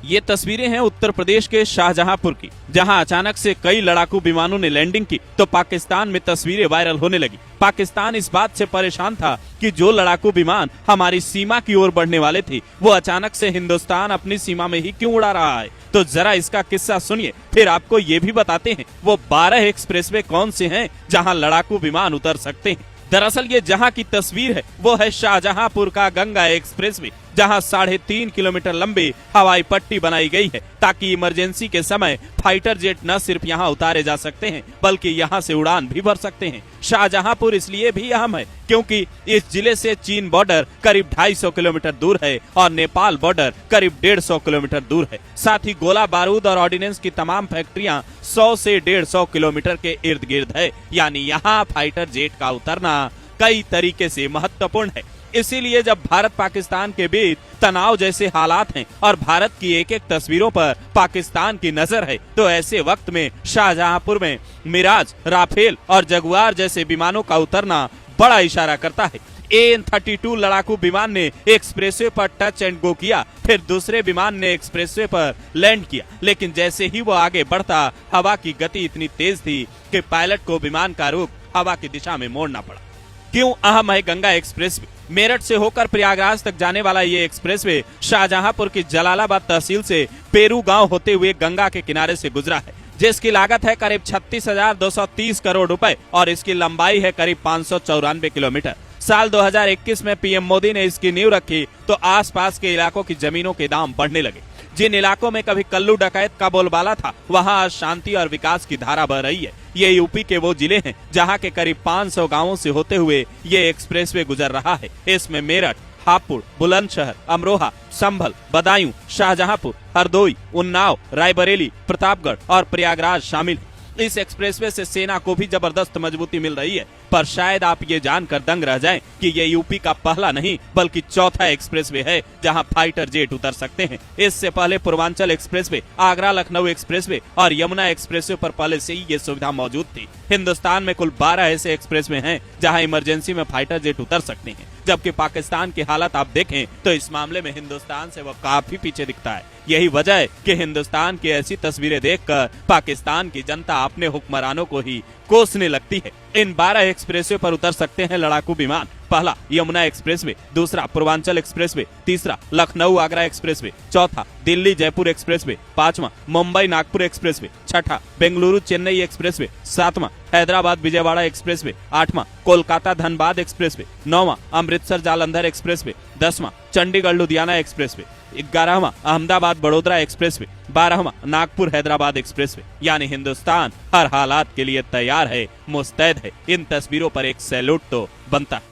ये तस्वीरें हैं उत्तर प्रदेश के शाहजहांपुर की, जहां अचानक से कई लड़ाकू विमानों ने लैंडिंग की तो पाकिस्तान में तस्वीरें वायरल होने लगी। पाकिस्तान इस बात से परेशान था कि जो लड़ाकू विमान हमारी सीमा की ओर बढ़ने वाले थे वो अचानक से हिंदुस्तान अपनी सीमा में ही क्यों उड़ा रहा है। तो जरा इसका किस्सा सुनिए, फिर आपको ये भी बताते हैं वो 12 एक्सप्रेसवे कौन से हैं जहां लड़ाकू विमान उतर सकते हैं। दरअसल ये जहां की तस्वीर है वो है शाहजहांपुर का गंगा एक्सप्रेसवे, जहां 3.5 किलोमीटर लंबी हवाई पट्टी बनाई गई है ताकि इमरजेंसी के समय फाइटर जेट न सिर्फ यहां उतारे जा सकते हैं बल्कि यहां से उड़ान भी भर सकते हैं। शाहजहांपुर इसलिए भी अहम है क्योंकि इस जिले से चीन बॉर्डर करीब 250 किलोमीटर दूर है और नेपाल बॉर्डर करीब 150 किलोमीटर दूर है। साथ ही गोला बारूद और ऑर्डिनेंस की तमाम फैक्ट्रियां 100 से 150 किलोमीटर के इर्द गिर्द है, यानी यहाँ फाइटर जेट का उतरना कई तरीके से महत्वपूर्ण है। इसीलिए जब भारत पाकिस्तान के बीच तनाव जैसे हालात हैं और भारत की एक एक तस्वीरों पर पाकिस्तान की नजर है तो ऐसे वक्त में शाहजहांपुर में मिराज, राफेल और जगुआर जैसे विमानों का उतरना बड़ा इशारा करता है। AN-32 लड़ाकू विमान ने एक्सप्रेसवे पर टच एंड गो किया, फिर दूसरे विमान ने एक्सप्रेसवे पर लैंड किया, लेकिन जैसे ही वो आगे बढ़ता हवा की गति इतनी तेज थी कि पायलट को विमान का रुख हवा की दिशा में मोड़ना पड़ा। क्यों अहम है गंगा एक्सप्रेसवे? मेरठ से होकर प्रयागराज तक जाने वाला ये एक्सप्रेसवे शाहजहांपुर की जलालाबाद तहसील से पेरू गांव होते हुए गंगा के किनारे से गुजरा है, जिसकी लागत है करीब 36,230 करोड़ रुपए और इसकी लंबाई है करीब 594 किलोमीटर। साल 2021 में पीएम मोदी ने इसकी नींव रखी तो आसपास के इलाकों की जमीनों के दाम बढ़ने लगे। जिन इलाकों में कभी कल्लू डकैत का बोलबाला था वहां आज शांति और विकास की धारा बह रही है। ये यूपी के वो जिले हैं जहां के करीब 500 गांवों से होते हुए ये एक्सप्रेसवे गुजर रहा है। इसमें मेरठ, हापुड़, बुलंदशहर, अमरोहा, संभल, बदायूं, शाहजहांपुर, हरदोई, उन्नाव, रायबरेली, प्रतापगढ़ और प्रयागराज शामिल है। इस एक्सप्रेसवे से सेना को भी जबरदस्त मजबूती मिल रही है, पर शायद आप ये जानकर दंग रह जाएं कि ये यूपी का पहला नहीं बल्कि चौथा एक्सप्रेसवे है जहां फाइटर जेट उतर सकते हैं। इससे पहले पूर्वांचल एक्सप्रेसवे, आगरा लखनऊ एक्सप्रेसवे और यमुना एक्सप्रेसवे पर पहले से ही ये सुविधा मौजूद थी। हिंदुस्तान में कुल 12 ऐसे एक्सप्रेसवे हैं जहां इमरजेंसी में फाइटर जेट उतर सकते हैं, जबकि पाकिस्तान की हालत आप देखें तो इस मामले में हिंदुस्तान से वो काफी पीछे दिखता है। यही वजह है कि हिंदुस्तान की ऐसी तस्वीरें देखकर पाकिस्तान की जनता अपने हुक्मरानों को ही कोसने लगती है। इन 12 एक्सप्रेसवे पर उतर सकते हैं लड़ाकू विमान। पहला यमुना एक्सप्रेसवे, दूसरा पूर्वांचल एक्सप्रेसवे, तीसरा लखनऊ आगरा एक्सप्रेसवे, चौथा दिल्ली जयपुर एक्सप्रेसवे, पांचवा मुंबई नागपुर एक्सप्रेसवे, छठा बेंगलुरु चेन्नई एक्सप्रेसवे, सातवां हैदराबाद विजयवाड़ा एक्सप्रेसवे, आठवां कोलकाता धनबाद एक्सप्रेसवे, नौवां अमृतसर जालंधर एक्सप्रेसवे, 10वां चंडीगढ़ लुधियाना एक्सप्रेसवे, 11वां अहमदाबाद बड़ोदरा एक्सप्रेसवे, 12वां नागपुर हैदराबाद एक्सप्रेसवे। यानी हिंदुस्तान हर हालात के लिए तैयार है, मुस्तैद है। इन तस्वीरों पर एक सैल्यूट तो बनता है।